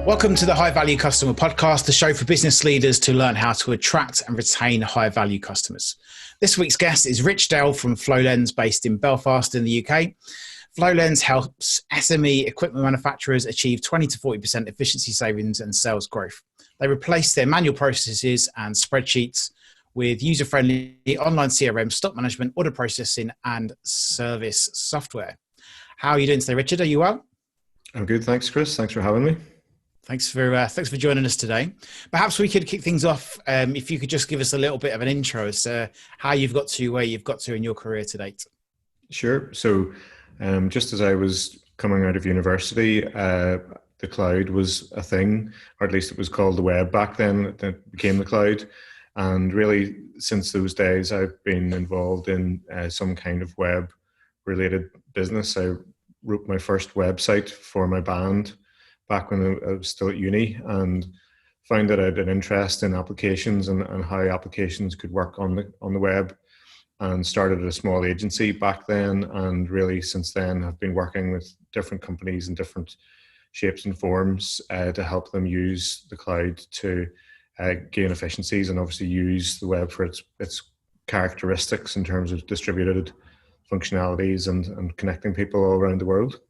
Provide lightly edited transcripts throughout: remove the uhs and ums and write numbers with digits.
Welcome to the High Value Customer Podcast, the show for business leaders to learn how to attract and retain high value customers. This week's guest is Rich Dell from Flowlens, based in Belfast in the UK. Flowlens helps SME equipment manufacturers achieve 20 to 40% efficiency savings and sales growth. They replace their manual processes and spreadsheets with user-friendly online CRM, stock management, order processing, and service software. How are you doing today, Richard? Are you well? I'm good, thanks, Chris. Thanks for having me. Thanks for joining us today. Perhaps we could kick things off. If you could just give us a little bit of an intro as to how you've got to where you've got to in your career to date. Sure. So just as I was coming out of university, the cloud was a thing, or at least it was called the web back then. It became the cloud. And really, since those days, I've been involved in some kind of web-related business. I wrote my first website for my band back when I was still at uni, and found that I had an interest in applications and how applications could work on the web, and started a small agency back then. And really since then have been working with different companies in different shapes and forms to help them use the cloud to gain efficiencies, and obviously use the web for its characteristics in terms of distributed functionalities and connecting people all around the world.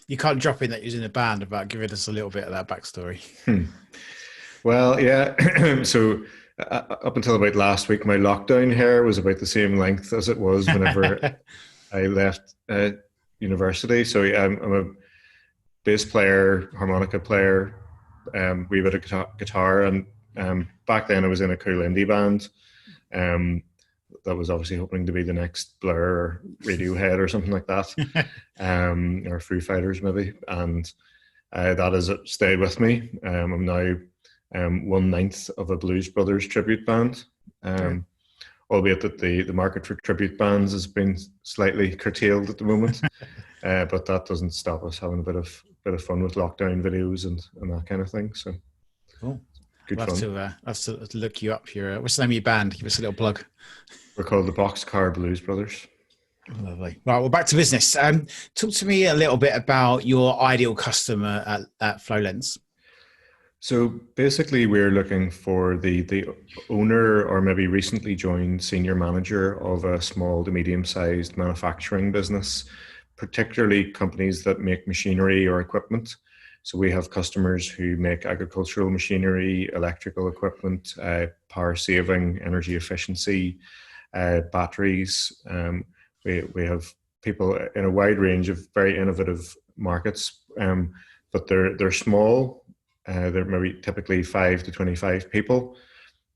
You can't drop in that you're in a band about giving us a little bit of that backstory. Well, yeah. So up until about last week, my lockdown hair was about the same length as it was whenever I left university. So yeah, I'm a bass player, harmonica player, wee bit of guitar, and back then I was in a cool indie band. That was obviously hoping to be the next Blur or Radiohead or something like that, or Foo Fighters maybe, and that has stayed with me. I'm now 1/9 of a Blues Brothers tribute band, albeit that the market for tribute bands has been slightly curtailed at the moment, but that doesn't stop us having a bit of fun with lockdown videos and that kind of thing. So cool. Good I'll have to look you up here. What's the name of your band? Give us a little plug. We're called the Boxcar Blues Brothers. Lovely. Right, well, back to business. Talk to me a little bit about your ideal customer at Flowlens. So basically, we're looking for the owner, or maybe recently joined senior manager of a small to medium-sized manufacturing business, particularly companies that make machinery or equipment. So we have customers who make agricultural machinery, electrical equipment, power saving, energy efficiency, batteries. We have people in a wide range of very innovative markets, but they're small. They're maybe typically 5 to 25 people.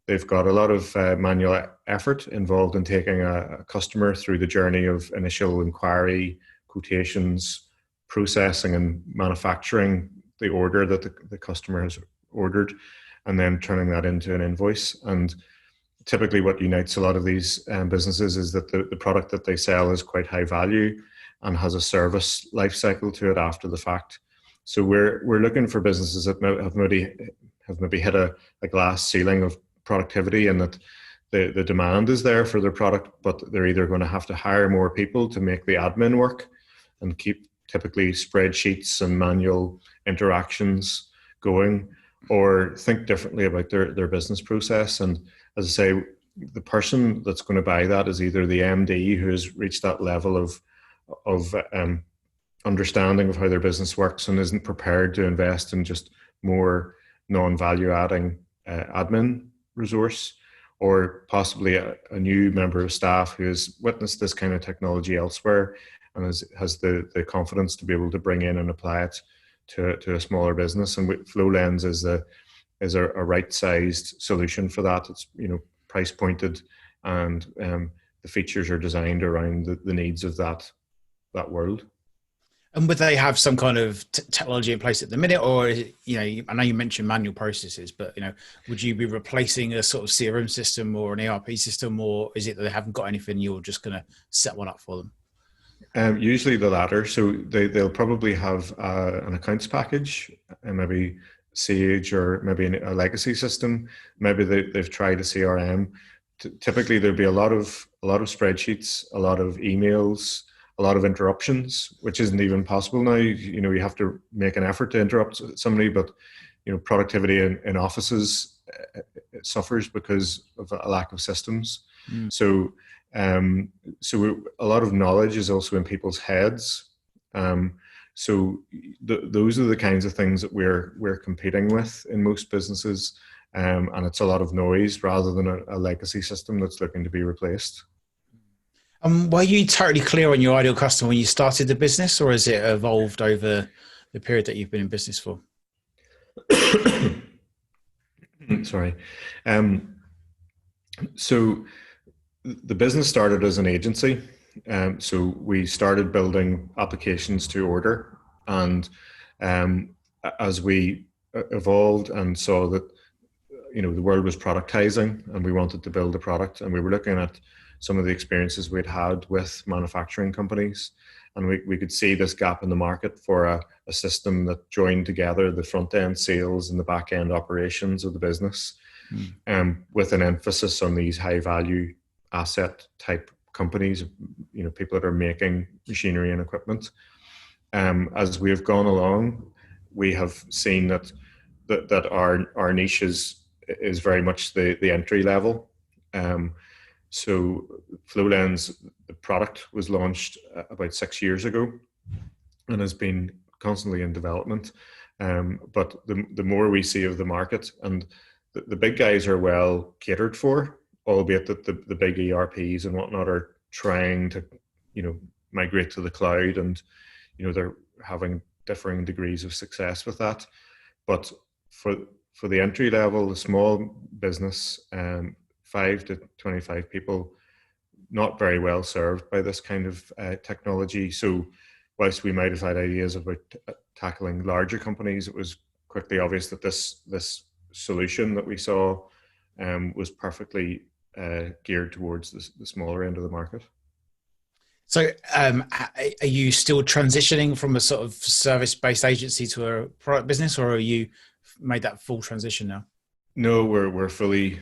They've got a lot of manual effort involved in taking a customer through the journey of initial inquiry, quotations, processing and manufacturing the order that the customer has ordered, and then turning that into an invoice. And typically what unites a lot of these businesses is that the product that they sell is quite high value and has a service life cycle to it after the fact. So we're looking for businesses that have maybe hit a glass ceiling of productivity, and that the demand is there for their product, but they're either going to have to hire more people to make the admin work and keep typically spreadsheets and manual interactions going, or think differently about their business process. And as I say, the person that's going to buy that is either the MD, who has reached that level of understanding of how their business works and isn't prepared to invest in just more non-value adding admin resource, or possibly a new member of staff who has witnessed this kind of technology elsewhere and has the confidence to be able to bring in and apply it to a smaller business. And Flowlens is a right-sized solution for that. It's price pointed, and the features are designed around the needs of that world. And would they have some kind of technology in place at the minute, or is it, I know you mentioned manual processes, but would you be replacing a sort of CRM system or an ERP system, or is it that they haven't got anything, you're just going to set one up for them? Usually the latter. So they'll probably have an accounts package, and maybe Sage, or maybe a legacy system. Maybe they've tried a CRM. Typically there'll be a lot of spreadsheets, a lot of emails, a lot of interruptions, which isn't even possible now. You have to make an effort to interrupt somebody, but productivity in offices suffers because of a lack of systems. So a lot of knowledge is also in people's heads. Those are the kinds of things that we're competing with in most businesses, and it's a lot of noise rather than a legacy system that's looking to be replaced. Were you totally clear on your ideal customer when you started the business, or has it evolved over the period that you've been in business for? Sorry. So the business started as an agency. So we started building applications to order, and as we evolved and saw that the world was productising, and we wanted to build a product, and we were looking at some of the experiences we'd had with manufacturing companies, and we could see this gap in the market for a system that joined together the front end sales and the back end operations of the business, with an emphasis on these high value asset type companies, people that are making machinery and equipment. As we have gone along, we have seen that our niche is very much the entry level. So Flowlens, the product, was launched about 6 years ago and has been constantly in development. But the more we see of the market, and the big guys are well catered for, albeit that the big ERPs and whatnot are trying to, migrate to the cloud, and, they're having differing degrees of success with that. But for the entry level, the small business, 5 to 25 people, not very well served by this kind of technology. So whilst we might have had ideas about tackling larger companies, it was quickly obvious that this solution that we saw was perfectly geared towards the smaller end of the market. So are you still transitioning from a sort of service-based agency to a product business, or are you made that full transition now? No, we're fully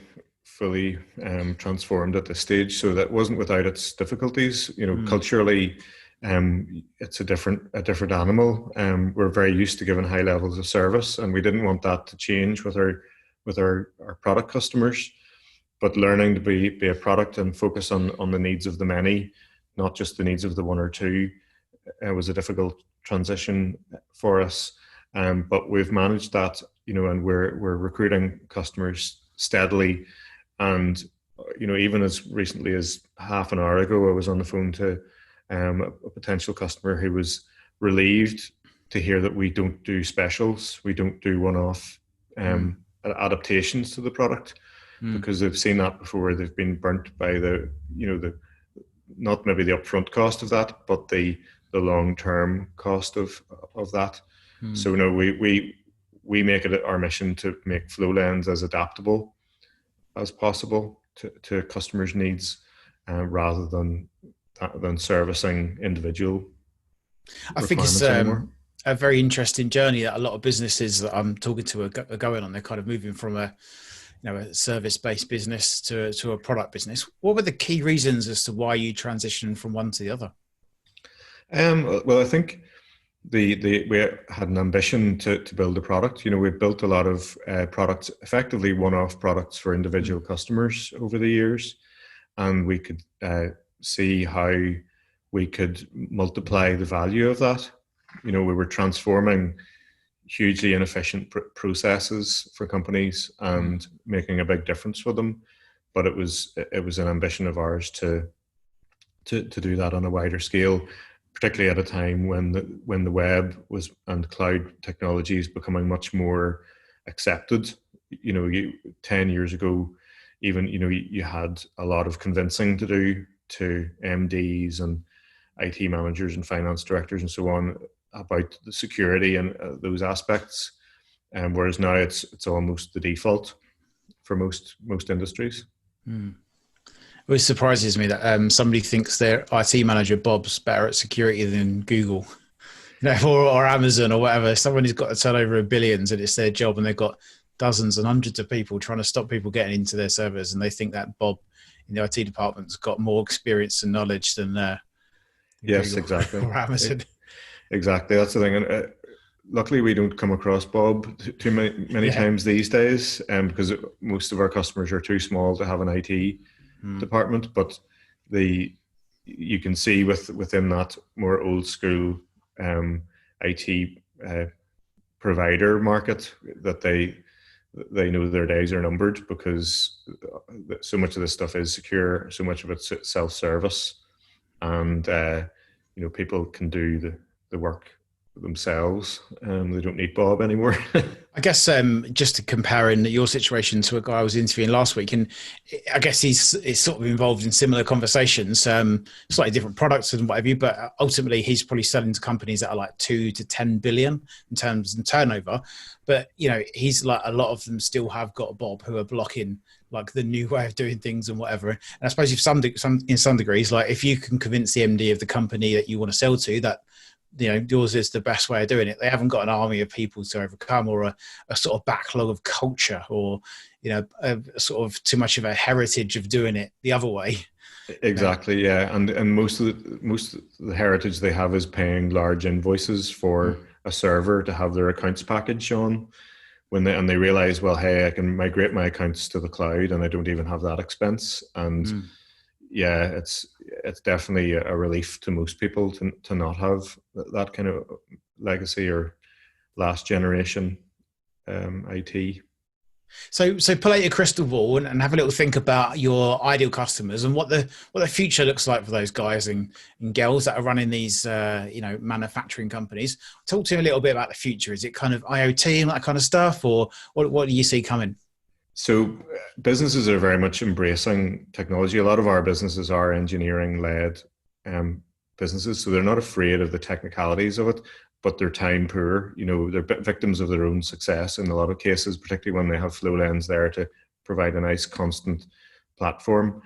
transformed at this stage. So that wasn't without its difficulties. Culturally, it's a different animal. We're very used to giving high levels of service, and we didn't want that to change with our product customers. But learning to be a product and focus on the needs of the many, not just the needs of the one or two, was a difficult transition for us. But we've managed that, and we're recruiting customers steadily. And even as recently as half an hour ago, I was on the phone to a potential customer who was relieved to hear that we don't do specials, we don't do one-off adaptations to the product, because they've seen that before. They've been burnt by the not maybe the upfront cost of that, but the long-term cost of that. So no, we make it our mission to make Flowlens as adaptable as possible to customers' needs, rather than servicing individual I think it's a very interesting journey that a lot of businesses that I'm talking to are going on. They're kind of moving from a service-based business to a product business. What were the key reasons as to why you transitioned from one to the other? Well, I think we had an ambition to build a product. We've built a lot of products, effectively one-off products for individual customers over the years, and we could see how we could multiply the value of that. We were transforming hugely inefficient processes for companies and making a big difference for them. But it was an ambition of ours to do that on a wider scale, particularly at a time when the web was and cloud technologies becoming much more accepted. 10 years ago, even you had a lot of convincing to do to MDs and IT managers and finance directors and so on about the security and those aspects, whereas now it's almost the default for most industries. It always surprises me that somebody thinks their IT manager Bob's better at security than Google, or Amazon or whatever. Someone who's got a turnover of billions and it's their job, and they've got dozens and hundreds of people trying to stop people getting into their servers, and they think that Bob in the IT department's got more experience and knowledge than Yes, Google exactly. or Amazon. Exactly. That's the thing. And luckily, we don't come across Bob too many Yeah. times these days, because most of our customers are too small to have an IT Mm. department. But the you can see within that more old school IT provider market that they know their days are numbered, because so much of this stuff is secure, so much of it's self-service, and people can do the work themselves. They don't need Bob anymore. I guess just to comparing your situation to a guy I was interviewing last week, and I guess he's sort of involved in similar conversations, slightly different products and whatever. But ultimately, he's probably selling to companies that are like 2 to 10 billion in terms of turnover. But he's like, a lot of them still have got Bob who are blocking like the new way of doing things and whatever. And I suppose if in some degrees, like if you can convince the MD of the company that you want to sell to that yours is the best way of doing it, they haven't got an army of people to overcome, or a sort of backlog of culture, or a sort of too much of a heritage of doing it the other way. Exactly, yeah, and most of the heritage they have is paying large invoices for a server to have their accounts package on. They realize, well, hey, I can migrate my accounts to the cloud, and I don't even have that expense. And yeah, it's definitely a relief to most people to not have that kind of legacy or last generation IT. So pull out your crystal ball and have a little think about your ideal customers and what the future looks like for those guys and girls that are running these manufacturing companies. Talk to me a little bit about the future. Is it kind of IoT and that kind of stuff, or what do you see coming? So businesses are very much embracing technology. A lot of our businesses are engineering-led businesses, so they're not afraid of the technicalities of it, but they're time poor. They're victims of their own success in a lot of cases, particularly when they have Flowlens there to provide a nice constant platform.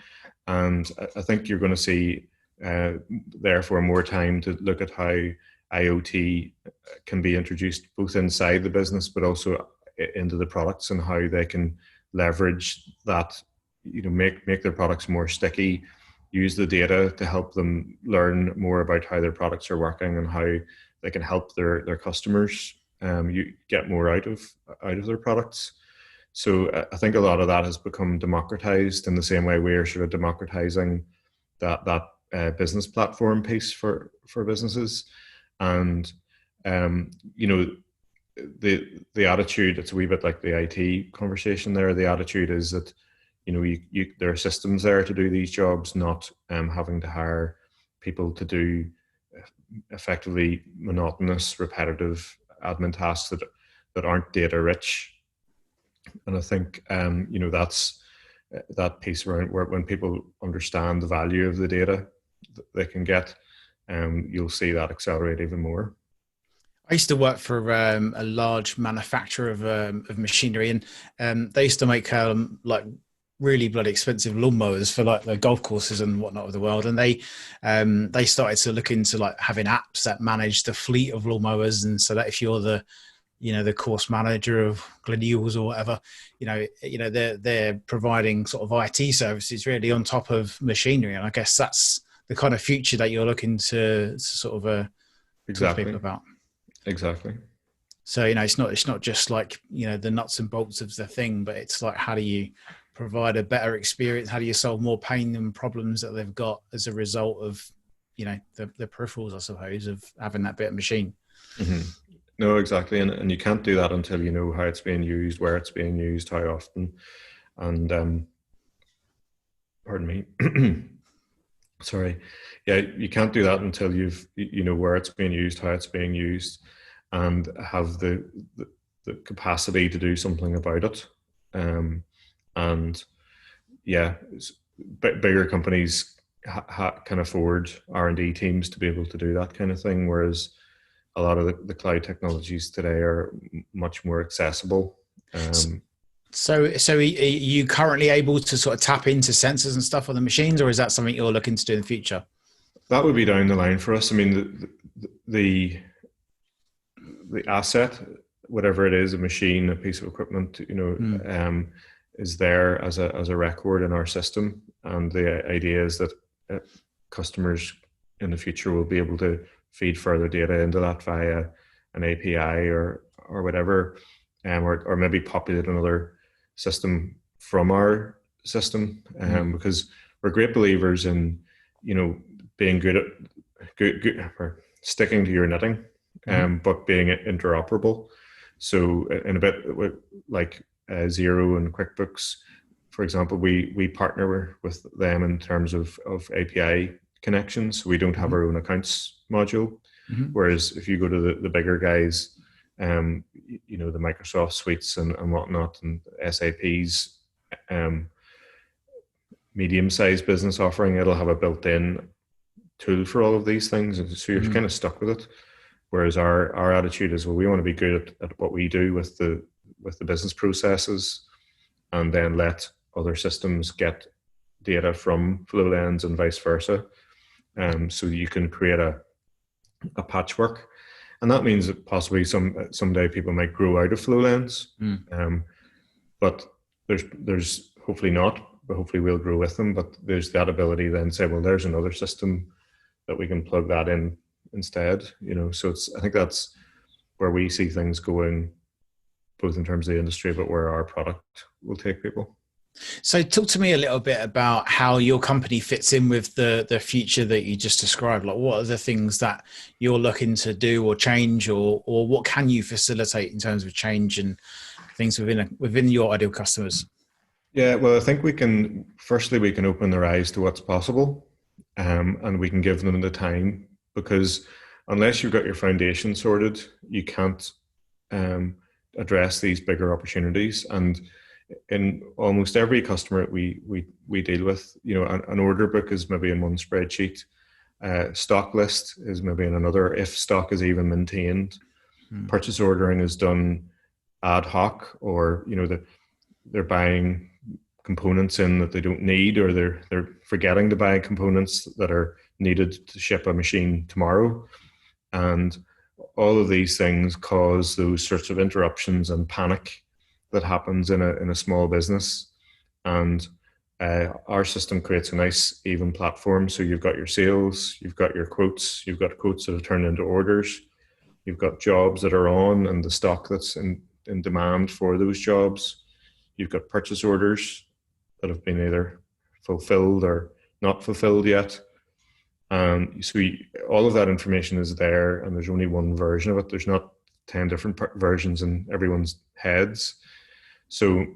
And I think you're going to see, therefore, more time to look at how IoT can be introduced both inside the business, but also into the products, and how they can leverage that, make their products more sticky, use the data to help them learn more about how their products are working and how they can help their customers you get more out of their products. So I think a lot of that has become democratized in the same way we're sort of democratizing that business platform piece for businesses. And the attitude, it's a wee bit like the IT conversation there. The attitude is that there are systems there to do these jobs, not having to hire people to do effectively monotonous, repetitive admin tasks that aren't data rich. And I think that's that piece around where, when people understand the value of the data that they can get, you'll see that accelerate even more. I used to work for a large manufacturer of machinery, and they used to make like really bloody expensive lawnmowers for like the golf courses and whatnot of the world. And they started to look into like having apps that manage the fleet of lawnmowers, and so that if you're the course manager of Gleneagles or whatever, they're providing sort of IT services really on top of machinery. And I guess that's the kind of future that you're looking to sort of talk to people about. Exactly. So it's not just like the nuts and bolts of the thing, but it's like, how do you provide a better experience? How do you solve more pain and problems that they've got as a result of the peripherals, I suppose, of having that bit of machine. Mm-hmm. No, exactly, and you can't do that until you know how it's being used, where it's being used, how often, and pardon me. Sorry, yeah, you can't do that until you know where it's being used, how it's being used, and have the capacity to do something about it. And yeah, bigger companies can afford R&D teams to be able to do that kind of thing, whereas a lot of the cloud technologies today are much more accessible. So are you currently able to sort of tap into sensors and stuff on the machines, or is that something you're looking to do in the future? That would be down the line for us. I mean, the asset, whatever it is, a machine, a piece of equipment, is there as a record in our system. And the idea is that customers in the future we'll be able to feed further data into that via an API or whatever, or maybe populate another system from our system, because we're great believers in, being good at or sticking to your knitting, but being interoperable. So in a bit like Xero and QuickBooks, for example, we partner with them in terms of API connections. We don't have our own accounts module. Whereas if you go to the bigger guys, the Microsoft suites and whatnot, and SAP's medium-sized business offering, it'll have a built-in tool for all of these things. And so you're kind of stuck with it. Whereas our attitude is, well, we want to be good at what we do with the business processes, and then let other systems get data from Flowlens and vice versa. So you can create a patchwork. And that means that possibly someday people might grow out of Flowlens. But there's hopefully not, but hopefully we'll grow with them. But there's that ability then to say, well, there's another system that we can plug that in instead. So I think that's where we see things going, both in terms of the industry, but where our product will take people. So talk to me a little bit about how your company fits in with the future that you just described. Like, what are the things that you're looking to do or change, or what can you facilitate in terms of change and things within your ideal customers? Yeah, well, I think we can open their eyes to what's possible, and we can give them the time, because unless you've got your foundation sorted, you can't address these bigger opportunities. And in almost every customer we deal with, an order book is maybe in one spreadsheet, stock list is maybe in another, if stock is even maintained. Purchase ordering is done ad hoc, or they're buying components in that they don't need, or they're forgetting to buy components that are needed to ship a machine tomorrow. And all of these things cause those sorts of interruptions and panic that happens in a small business. And our system creates a nice even platform. So you've got your sales, you've got your quotes, you've got quotes that have turned into orders, you've got jobs that are on and the stock that's in demand for those jobs. You've got purchase orders that have been either fulfilled or not fulfilled yet. So all of that information is there, and there's only one version of it. There's not 10 different versions in everyone's heads. So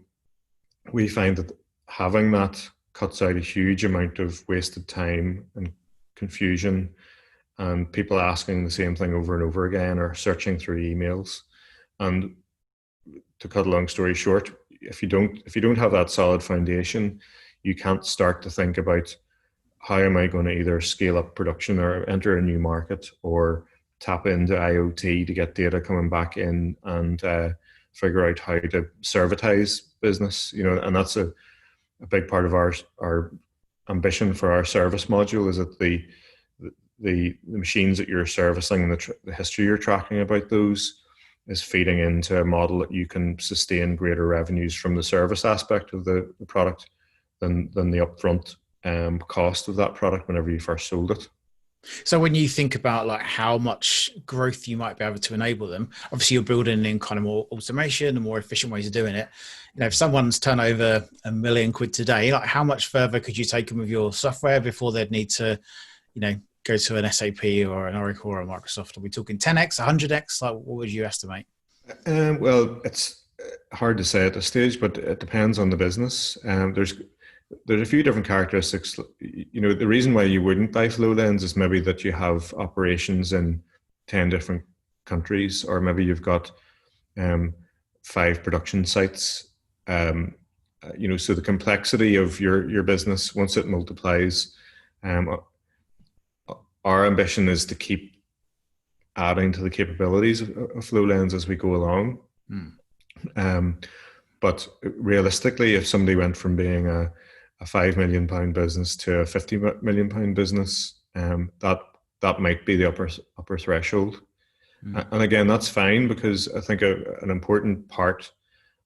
we find that having that cuts out a huge amount of wasted time and confusion, and people asking the same thing over and over again, or searching through emails. And to cut a long story short, if you don't have that solid foundation, you can't start to think about, how am I going to either scale up production or enter a new market, or tap into IoT to get data coming back in, and figure out how to servitize business. And that's a big part of our ambition for our service module, is that the machines that you're servicing and the history you're tracking about those is feeding into a model that you can sustain greater revenues from the service aspect of the product than the upfront cost of that product whenever you first sold it. So when you think about like how much growth you might be able to enable them, obviously you're building in kind of more automation and more efficient ways of doing it. If someone's turnover £1 million today, like how much further could you take them with your software before they'd need to, go to an SAP or an Oracle or a Microsoft? Are we talking 10x, 100x? Like, what would you estimate? Well, it's hard to say at this stage, but it depends on the business. There's a few different characteristics. The reason why you wouldn't buy Flowlens is maybe that you have operations in 10 different countries, or maybe you've got 5 production sites. So the complexity of your business, once it multiplies, our ambition is to keep adding to the capabilities of Flowlens as we go along. But realistically, if somebody went from being a £5 million business to a £50 million business, that might be the upper threshold. And again, that's fine, because I think an important part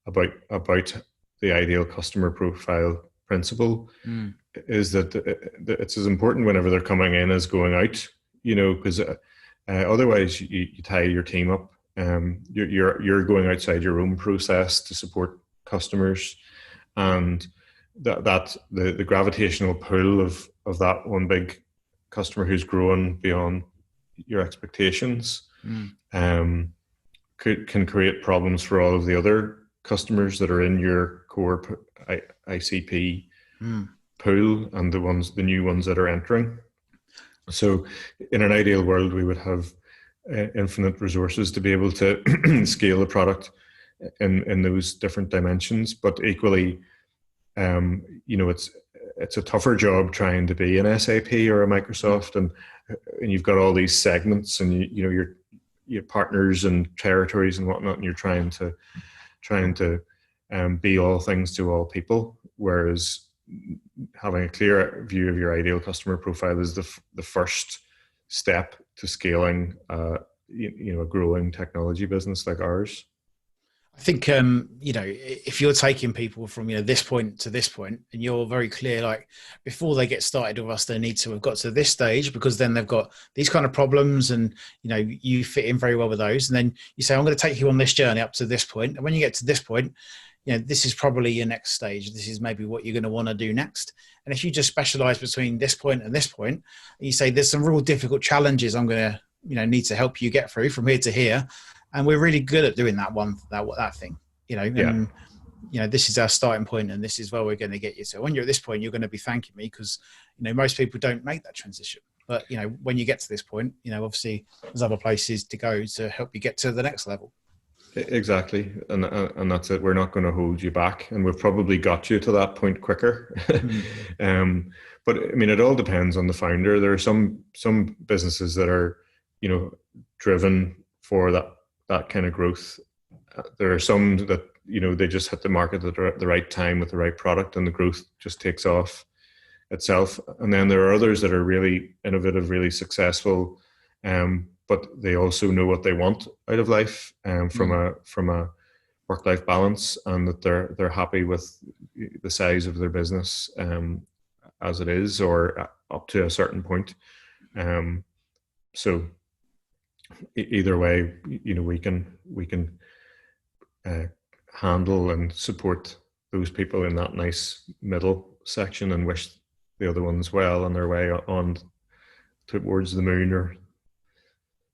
about the ideal customer profile principle Mm. is that it's as important whenever they're coming in as going out, because otherwise you tie your team up. You're going outside your own process to support customers, and that the gravitational pull of that one big customer who's growing beyond your expectations can create problems for all of the other customers that are in your core ICP pool and the new ones that are entering. So in an ideal world, we would have infinite resources to be able to scale the product in those different dimensions. But equally, it's a tougher job trying to be an SAP or a Microsoft, and you've got all these segments, and your partners and territories and whatnot, and you're trying to be all things to all people. Whereas having a clear view of your ideal customer profile is the first step to scaling a growing technology business like ours. I think if you're taking people from this point to this point, and you're very clear, like before they get started with us, they need to have got to this stage, because then they've got these kind of problems, and you fit in very well with those. And then you say, I'm going to take you on this journey up to this point, and when you get to this point, this is probably your next stage. This is maybe what you're going to want to do next. And if you just specialize between this point and this point, and you say there's some real difficult challenges I'm going to need to help you get through from here to here, and we're really good at doing that thing, and this is our starting point, and this is where we're going to get you. So when you're at this point, you're going to be thanking me, because most people don't make that transition. But when you get to this point, obviously there's other places to go to help you get to the next level. Exactly, and that's it. We're not going to hold you back, and we've probably got you to that point quicker. But I mean, it all depends on the founder. There are some businesses that are driven for that kind of growth. There are some that they just hit the market at the right time with the right product, and the growth just takes off itself. And then there are others that are really innovative, really successful, but they also know what they want out of life, from a work-life balance, and that they're happy with the size of their business as it is, or up to a certain point. So either way, we can handle and support those people in that nice middle section, and wish the other ones well on their way on towards the moon or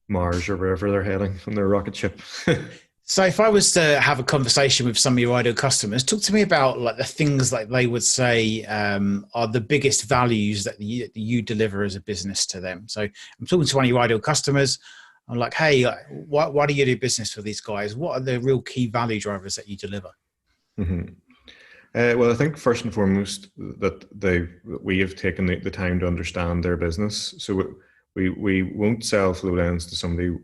Mars or wherever they're heading from their rocket ship. So if I was to have a conversation with some of your ideal customers, talk to me about like the things like they would say are the biggest values that you deliver as a business to them. So I'm talking to one of your ideal customers. I'm like, hey, why do you do business with these guys? What are the real key value drivers that you deliver? Mm-hmm. Well, I think first and foremost that we have taken the time to understand their business. So we won't sell Flowlens to somebody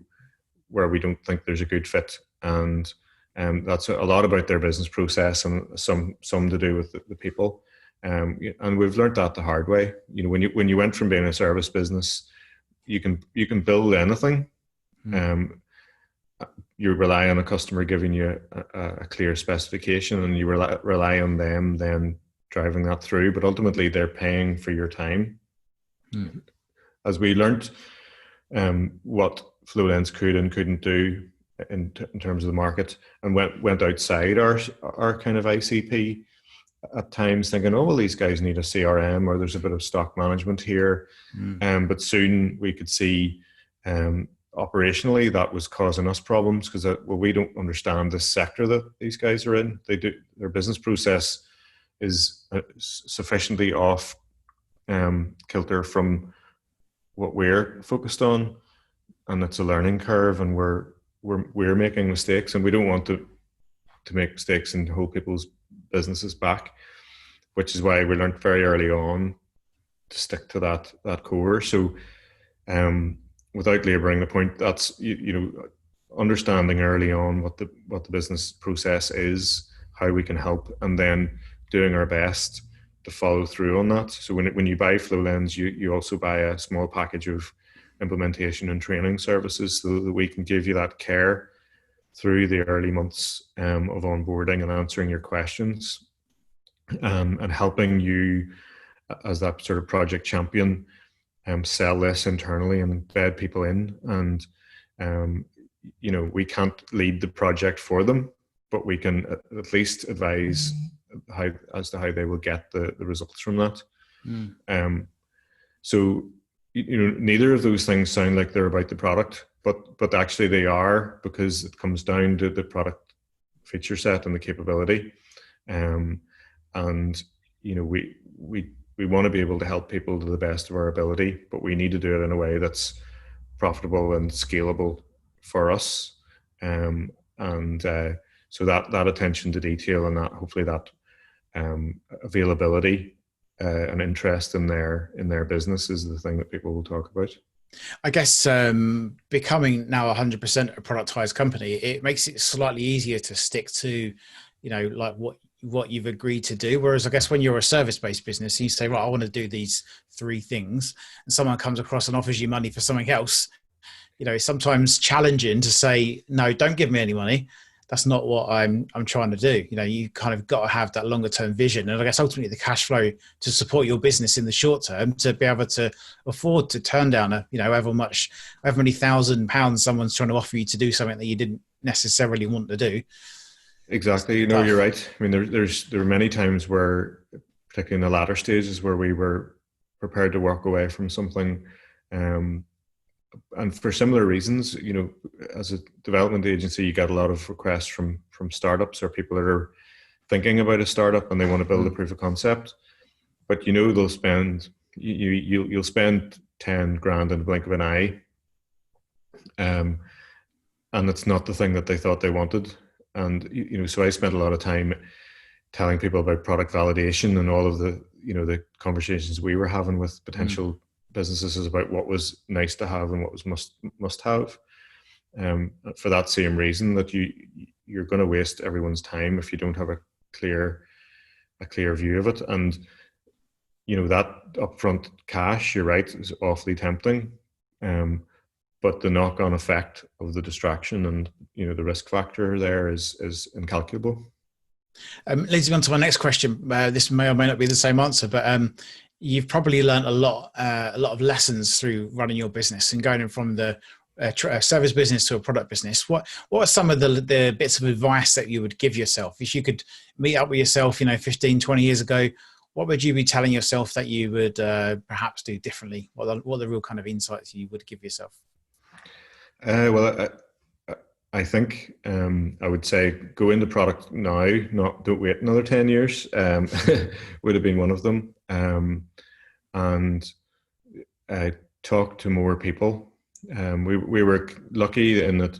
where we don't think there's a good fit, and that's a lot about their business process, and some to do with the people. And we've learned that the hard way. When you went from being a service business, you can build anything. You rely on a customer giving you a clear specification, and you rely on them then driving that through. But ultimately, they're paying for your time. As we learned what Flowlens could and couldn't do in terms of the market, and went outside our kind of ICP at times, thinking, oh, well, these guys need a CRM, or there's a bit of stock management here. But soon we could see operationally that was causing us problems, because we don't understand the sector that these guys are in. Their business process is sufficiently off kilter from what we're focused on, and it's a learning curve, and we're making mistakes, and we don't want to make mistakes and hold people's businesses back, which is why we learned very early on to stick to that core. So without laboring the point, that's understanding early on what the business process is, how we can help, and then doing our best to follow through on that. So when you buy Flowlens, you also buy a small package of implementation and training services, so that we can give you that care through the early months of onboarding and answering your questions. and helping you as that sort of project champion sell this internally and embed people in. And we can't lead the project for them, but we can at least advise as to how they will get the results from that. So neither of those things sound like they're about the product, but actually they are, because it comes down to the product feature set and the capability. And we want to be able to help people to the best of our ability, but we need to do it in a way that's profitable and scalable for us. So that attention to detail and that hopefully that availability and interest in their business is the thing that people will talk about. I guess becoming now 100% a productized company, it makes it slightly easier to stick to, like what you've agreed to do. Whereas I guess when you're a service-based business, you say, right, I want to do these 3 things, and someone comes across and offers you money for something else. It's sometimes challenging to say, no, don't give me any money. That's not what I'm trying to do. You kind of got to have that longer term vision. And I guess ultimately the cash flow to support your business in the short term, to be able to afford to turn down however many £1,000 someone's trying to offer you to do something that you didn't necessarily want to do. Exactly. You're right. I mean, there were many times where, particularly in the latter stages, where we were prepared to walk away from something, and for similar reasons. As a development agency, you get a lot of requests from startups or people that are thinking about a startup and they want to build a proof of concept, but they'll spend you'll spend 10 grand in the blink of an eye, and it's not the thing that they thought they wanted. And so I spent a lot of time telling people about product validation and all of the the conversations we were having with potential businesses is about what was nice to have and what was must have, for that same reason, that you're going to waste everyone's time if you don't have a clear view of it. And that upfront cash, you're right, is awfully tempting, but the knock-on effect of the distraction and the risk factor there is incalculable. Leads me on to my next question. This may or may not be the same answer, but you've probably learned a lot of lessons through running your business and going from the service business to a product business. What are some of the bits of advice that you would give yourself if you could meet up with yourself 15, 20 years ago? What would you be telling yourself that you would perhaps do differently? What are the real kind of insights you would give yourself? Well, I think I would say go into product now, don't wait another 10 years. Would have been one of them. And talk to more people. We were lucky in that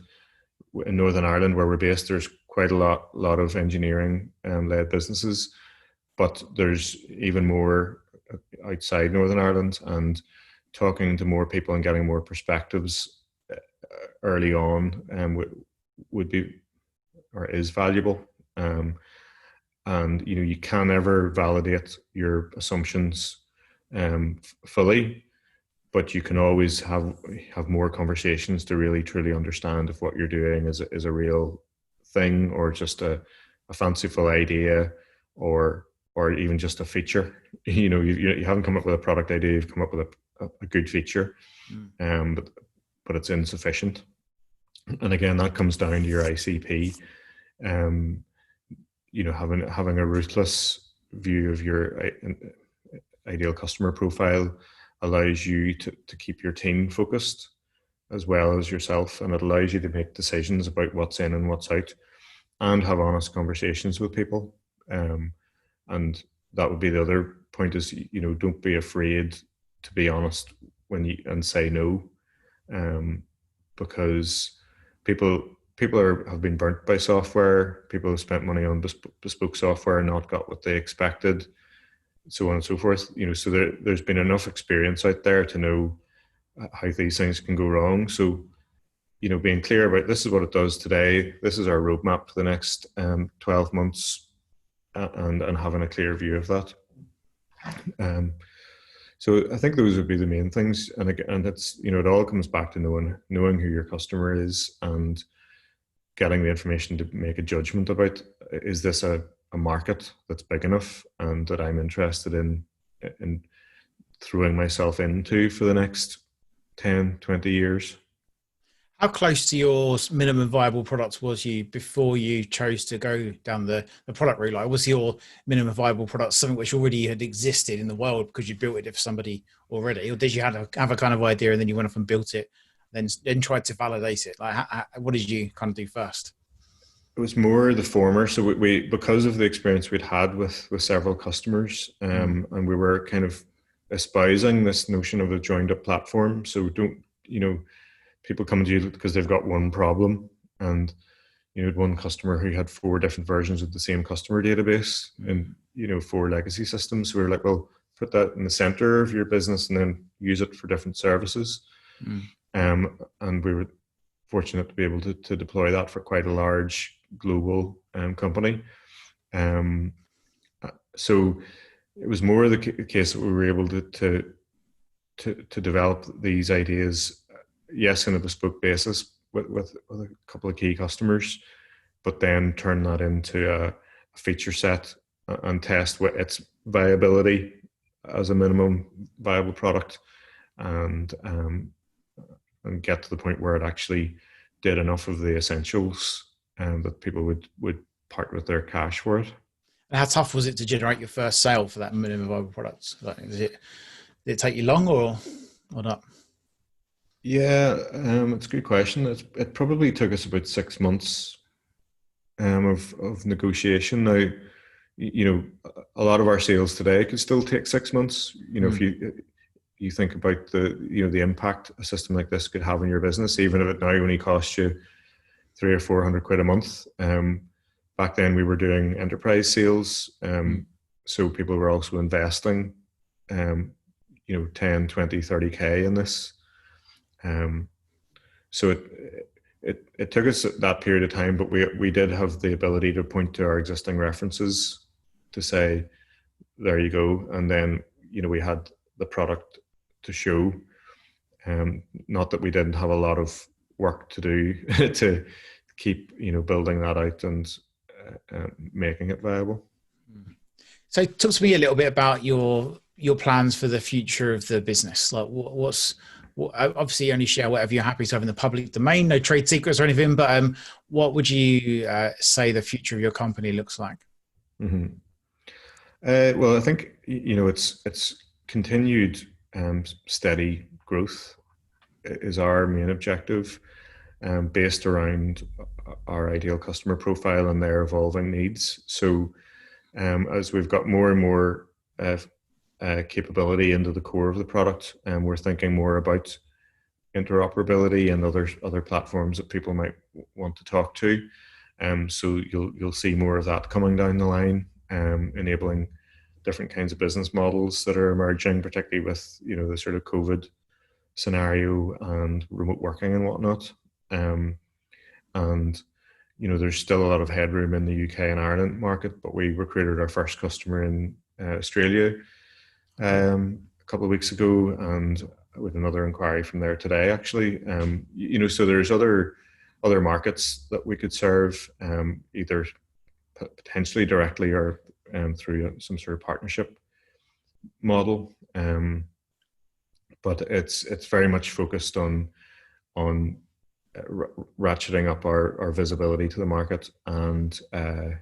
in Northern Ireland, where we're based, there's quite a lot of engineering led businesses, but there's even more outside Northern Ireland, and talking to more people and getting more perspectives early on would be or is valuable. And you can never validate your assumptions fully, but you can always have more conversations to really truly understand if what you're doing is a real thing, or just a fanciful idea, or even just a feature. You haven't come up with a product idea, you've come up with a good feature, but it's insufficient. And again, that comes down to your ICP. Having a ruthless view of your ideal customer profile allows you to keep your team focused as well as yourself, and it allows you to make decisions about what's in and what's out, and have honest conversations with people. And that would be the other point is, don't be afraid to be honest and say no, because people have been burnt by software. People have spent money on bespoke software and not got what they expected, so on and so forth. So there's been enough experience out there to know how these things can go wrong. So, being clear about this is what it does today, this is our roadmap for the next 12 months, and having a clear view of that. So I think those would be the main things. And it's, it all comes back to knowing who your customer is, and getting the information to make a judgment about, is this a a market that's big enough and that I'm interested in throwing myself into for the next 10, 20 years. How close to your minimum viable product was you before you chose to go down the product route? Like, was your minimum viable product something which already had existed in the world because you built it for somebody already, or did you have a kind of idea and then you went off and built it, then tried to validate it? Like, what did you kind of do first? It was more the former. So we because of the experience we'd had with several customers, and we were kind of espousing this notion of a joined up platform. So don't, people come to you because they've got one problem, and had one customer who had 4 different versions of the same customer database and 4 legacy systems. So we were like, well, put that in the center of your business and then use it for different services. And we were fortunate to be able to deploy that for quite a large global company. So it was more the case that we were able to develop these ideas, yes, on a bespoke basis with a couple of key customers, but then turn that into a feature set and test with its viability as a minimum viable product, and get to the point where it actually did enough of the essentials that people would part with their cash for it. And how tough was it to generate your first sale for that minimum viable product? Like, did it take you long or not? Yeah, it's a good question. It probably took us about 6 months of negotiation. Now, a lot of our sales today could still take 6 months. If you think about the impact a system like this could have on your business, even if it now only costs you 300 or 400 quid a month. Back then we were doing enterprise sales, so people were also investing 10, 20, 30k in this. So it took us that period of time, but we did have the ability to point to our existing references to say, there you go. And then, we had the product to show. Not that we didn't have a lot of work to do to keep, building that out and making it viable. So talk to me a little bit about your plans for the future of the business. Like, obviously you only share whatever you're happy to have in the public domain, no trade secrets or anything, but what would you say the future of your company looks like? Mm-hmm. Well, I think, it's continued steady growth is our main objective, based around our ideal customer profile and their evolving needs. So as we've got more and more capability into the core of the product, and we're thinking more about interoperability and other platforms that people might want to talk to. So you'll see more of that coming down the line, enabling different kinds of business models that are emerging, particularly with the sort of COVID scenario and remote working and whatnot. And there's still a lot of headroom in the UK and Ireland market, but we recruited our first customer in Australia a couple of weeks ago, and with another inquiry from there today, actually. So there's other markets that we could serve, either potentially directly or through some sort of partnership model. But it's very much focused on ratcheting up our visibility to the market and the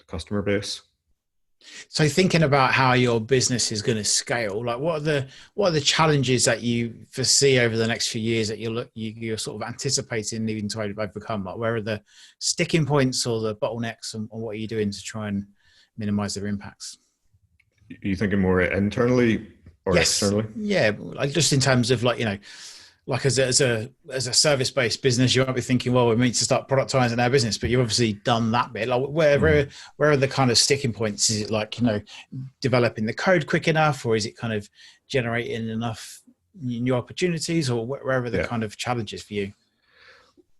customer base. So thinking about how your business is going to scale, like what are the challenges that you foresee over the next few years that you're sort of anticipating needing to overcome? Like, where are the sticking points or the bottlenecks, and what are you doing to try and minimize their impacts? Are you thinking more internally or externally? Yeah, like just in terms of like as a service-based business, you might be thinking, well, we need to start productizing our business, but you've obviously done that bit. Like, where are the kind of sticking points? Is it like, developing the code quick enough, or is it kind of generating enough new opportunities, or where are the kind of challenges for you?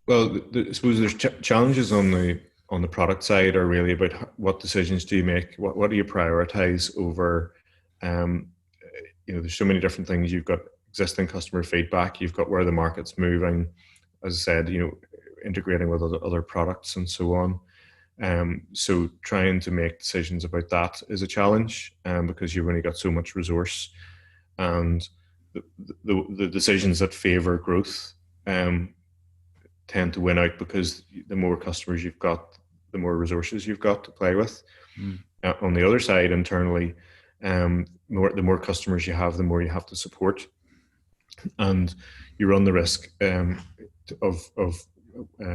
Well, I suppose there's challenges on the product side are really about what decisions do you make, what do you prioritize over. There's so many different things. You've got existing customer feedback, you've got where the market's moving, as I said, integrating with other products and so on. So trying to make decisions about that is a challenge, because you've only got so much resource, and the decisions that favor growth tend to win out, because the more customers you've got, the more resources you've got to play with. On the other side, internally, the more customers you have, the more you have to support, and you run the risk of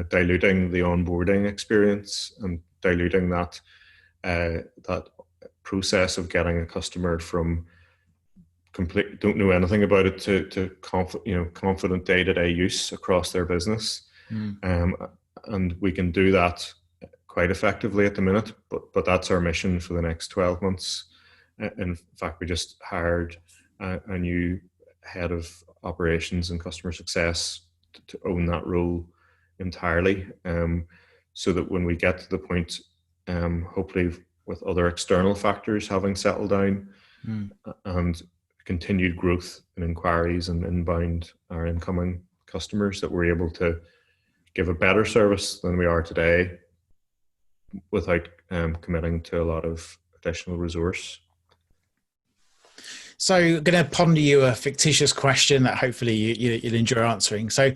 diluting the onboarding experience and diluting that process of getting a customer from complete don't know anything about it to confident day-to-day use across their business. And we can do that quite effectively at the minute, but that's our mission for the next 12 months. In fact, we just hired a new head of operations and customer success to own that role entirely, so that when we get to the point, hopefully with other external factors having settled down, and continued growth in inquiries and inbound or incoming customers, that we're able to give a better service than we are today without committing to a lot of additional resource. So I'm going to ponder you a fictitious question that hopefully you'll enjoy answering. So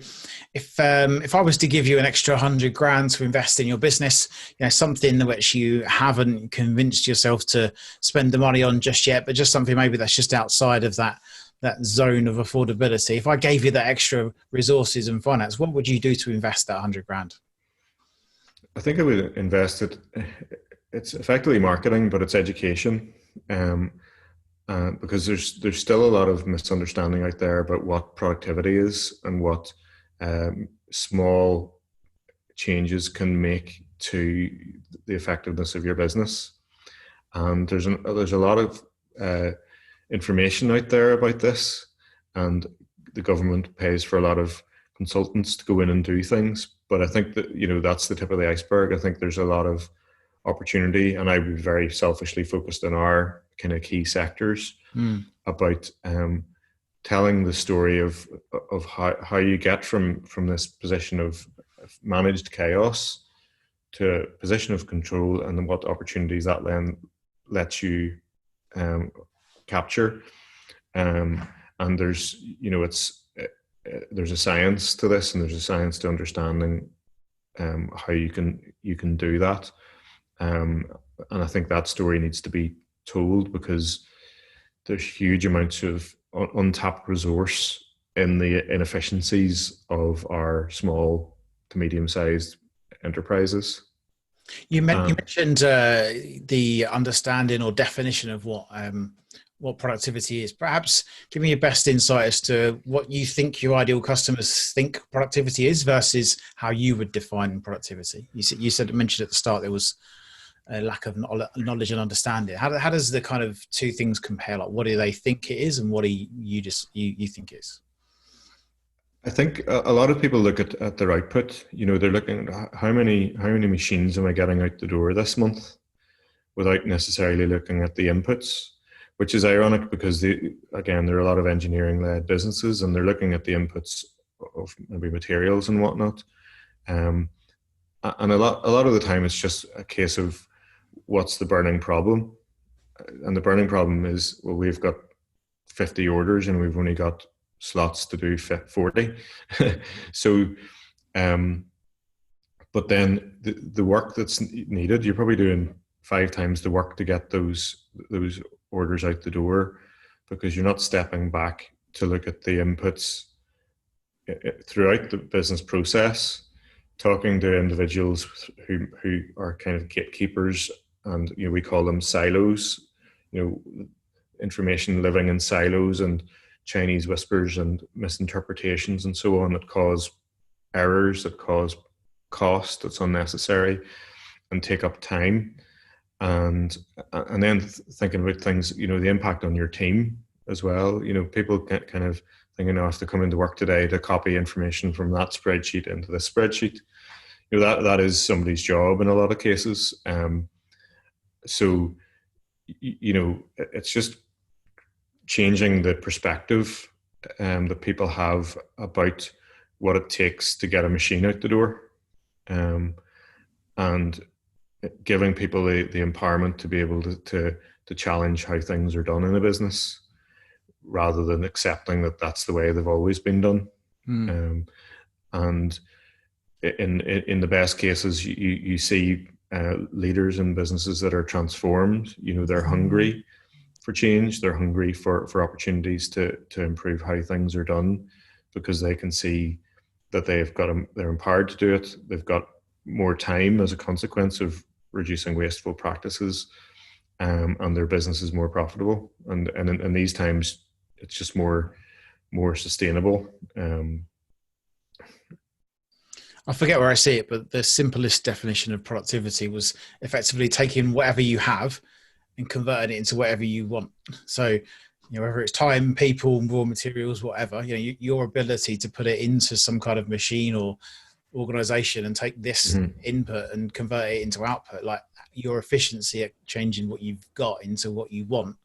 if I was to give you an extra 100 grand to invest in your business, something which you haven't convinced yourself to spend the money on just yet, but just something maybe that's just outside of that zone of affordability. If I gave you that extra resources and finance, what would you do to invest that 100 grand? I think I would invest it. It's effectively marketing, but it's education. Because there's still a lot of misunderstanding out there about what productivity is and what small changes can make to the effectiveness of your business. And there's a lot of information out there about this, and the government pays for a lot of consultants to go in and do things. But I think that that's the tip of the iceberg. I think there's a lot of opportunity, and I would be very selfishly focused on our kind of key sectors about telling the story of how you get from this position of managed chaos to a position of control, and then what opportunities that then lets you capture. And there's there's a science to this, and there's a science to understanding how you can do that. And I think that story needs to be told, because there's huge amounts of untapped resource in the inefficiencies of our small to medium-sized enterprises. You mentioned the understanding or definition of what productivity is. Perhaps give me your best insight as to what you think your ideal customers think productivity is versus how you would define productivity. You mentioned at the start there was a lack of knowledge and understanding. How does the kind of two things compare? Like, what do they think it is, and what do you think it is? I think a lot of people look at their output. They're looking at how many machines am I getting out the door this month, without necessarily looking at the inputs, which is ironic, because again, there are a lot of engineering-led businesses, and they're looking at the inputs of maybe materials and whatnot. And a lot of the time, it's just a case of what's the burning problem, and the burning problem is, well, we've got 50 orders and we've only got slots to do 40. So, but then the work that's needed, you're probably doing 5 times the work to get those orders out the door, because you're not stepping back to look at the inputs throughout the business process, talking to individuals who are kind of gatekeepers, and we call them silos. Information living in silos, and Chinese whispers and misinterpretations and so on, that cause errors, that cause cost that's unnecessary and take up time. And then thinking about things, the impact on your team as well. People kind of thinking, I have to come into work today to copy information from that spreadsheet into this spreadsheet. That is somebody's job in a lot of cases. So it's just changing the perspective that people have about what it takes to get a machine out the door. And giving people the empowerment to be able to challenge how things are done in a business, rather than accepting that that's the way they've always been done. And in the best cases, you see leaders in businesses that are transformed. They're hungry for change. They're hungry for opportunities to improve how things are done, because they can see that they're empowered to do it. They've got more time as a consequence of reducing wasteful practices, and their business is more profitable. And in these times, it's just more sustainable. I forget where I see it, but the simplest definition of productivity was effectively taking whatever you have and converting it into whatever you want. So, whether it's time, people, raw materials, whatever, your ability to put it into some kind of machine or organization and take this input and convert it into output, like your efficiency at changing what you've got into what you want,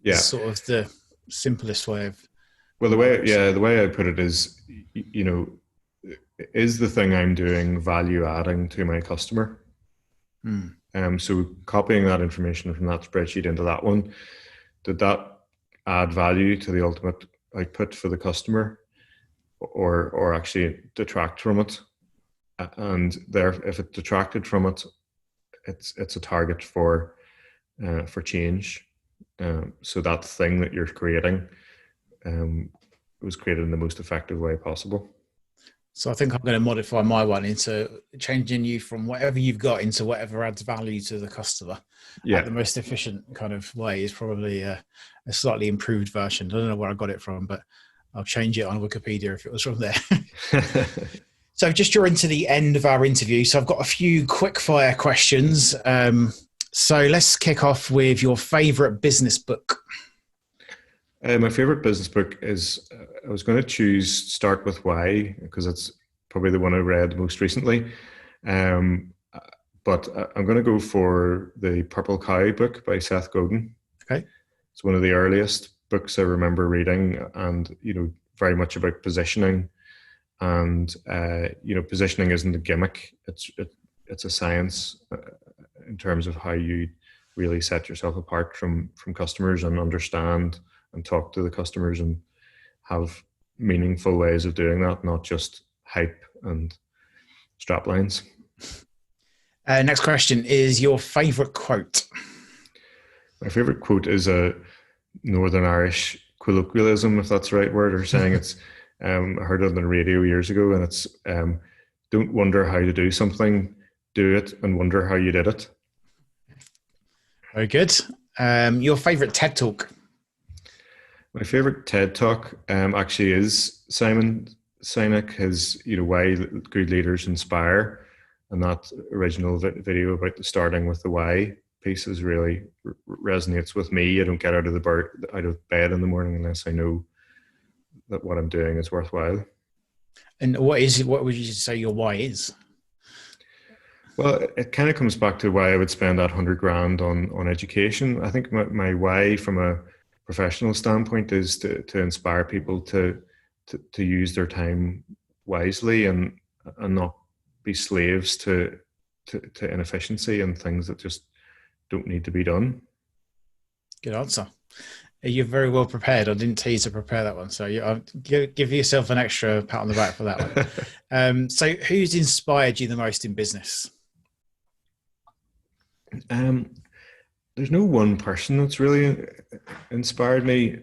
is sort of the simplest way of. Well, the way I put it is, is the thing I'm doing value adding to my customer? So copying that information from that spreadsheet into that one, did that add value to the ultimate output for the customer, or actually detract from it? And if it detracted from it, it's a target for change. So that thing that you're creating was created in the most effective way possible. So I think I'm going to modify my one into changing you from whatever you've got into whatever adds value to the customer. The most efficient kind of way is probably a slightly improved version. I don't know where I got it from, but I'll change it on Wikipedia if it was from there. So just drawing to the end of our interview. So I've got a few quick fire questions. So let's kick off with your favorite business book. My favorite business book is, I was going to Start With Why, because it's probably the one I read most recently. But I'm going to go for the Purple Cow book by Seth Godin. Okay. It's one of the earliest books I remember reading, and, very much about positioning. And, positioning isn't a gimmick. It's a science in terms of how you really set yourself apart from customers, and understand and talk to the customers and have meaningful ways of doing that, not just hype and strap lines. Next question is your favorite quote. My favorite quote is a Northern Irish colloquialism, if that's the right word, or saying. It's I heard it on the radio years ago, and it's don't wonder how to do something, do it and wonder how you did it. Very good. Your favorite TED Talk. My favorite TED Talk actually is Simon Sinek, his Why Good Leaders Inspire, and that original video about the starting with the why piece is really resonates with me. I don't get out of bed in the morning unless I know that what I'm doing is worthwhile. And what would you say your why is? Well, it kind of comes back to why I would spend that $100,000 on education. I think my why from a professional standpoint is to inspire people to use their time wisely, and not be slaves to inefficiency and things that just don't need to be done. Good answer. You're very well prepared. I didn't tell you to prepare that one, so I'll give yourself an extra pat on the back for that one. So who's inspired you the most in business? There's no one person that's really inspired me.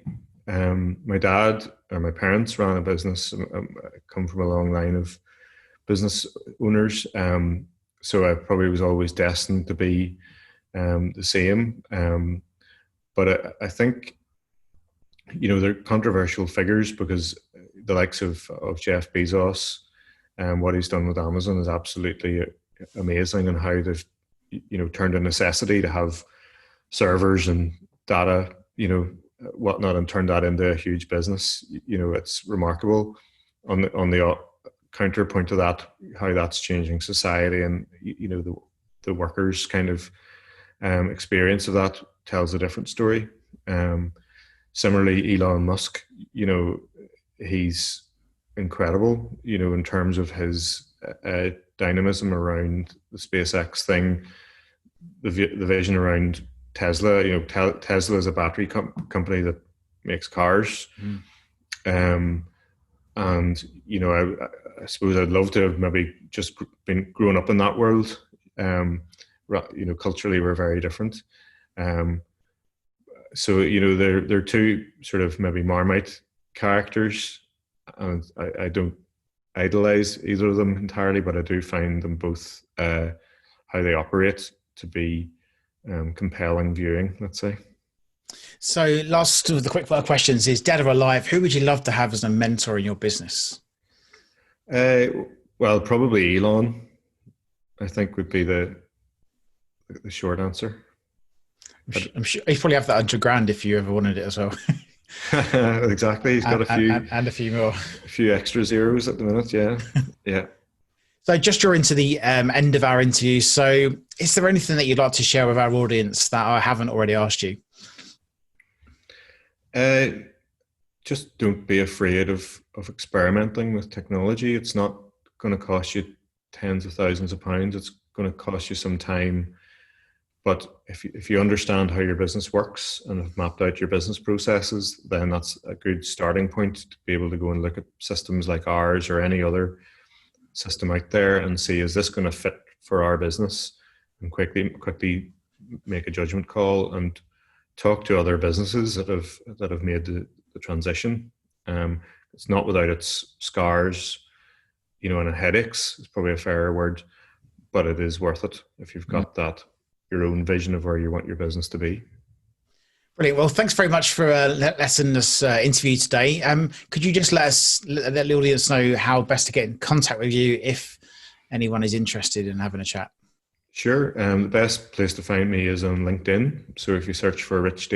My dad or my parents ran a business. I come from a long line of business owners, so I probably was always destined to be the same. But I think, they're controversial figures, because the likes of Jeff Bezos and what he's done with Amazon is absolutely amazing, and how they've turned a necessity to have servers and data, whatnot, and turned that into a huge business. It's remarkable. On the counterpoint to that, how that's changing society, and the workers' kind of experience of that tells a different story. Similarly, Elon Musk, he's incredible, in terms of his dynamism around the SpaceX thing, the vision around Tesla. Tesla is a battery company that makes cars. Mm. And I suppose I'd love to have maybe just been growing up in that world. Culturally we're very different. So they're two sort of maybe Marmite characters, and I don't idolize either of them entirely, but I do find them both how they operate to be compelling viewing, let's say. So last of the quick fire questions is, dead or alive, who would you love to have as a mentor in your business? Well, probably Elon, I think, would be the short answer. I'm sure he'd probably have that $100,000 if you ever wanted it as well. Exactly. He's got a few more. A few extra zeros at the minute. Yeah. Yeah. So just drawing to the end of our interview. So is there anything that you'd like to share with our audience that I haven't already asked you? Just don't be afraid of experimenting with technology. It's not going to cost you tens of thousands of pounds. It's going to cost you some time. But if you understand how your business works and have mapped out your business processes, then that's a good starting point to be able to go and look at systems like ours or any other system out there and see, is this going to fit for our business? And quickly make a judgment call and talk to other businesses that have made the transition. It's not without its scars, and headaches. It's probably a fairer word, but it is worth it if you've got your own vision of where you want your business to be. Brilliant. Well, thanks very much for letting us interview today. Could you just let the audience know how best to get in contact with you if anyone is interested in having a chat? Sure. The best place to find me is on LinkedIn. So if you search for Richard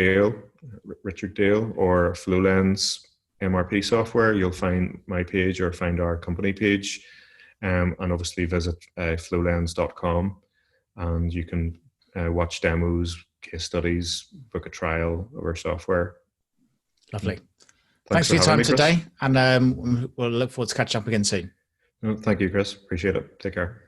Dale, or Flowlens MRP software, you'll find my page or find our company page. And obviously visit flowlens.com, and you can watch demos, case studies, book a trial of our software. Lovely. Thanks for your time today, and we'll look forward to catching up again soon. Thank you, Chris. Appreciate it. Take care.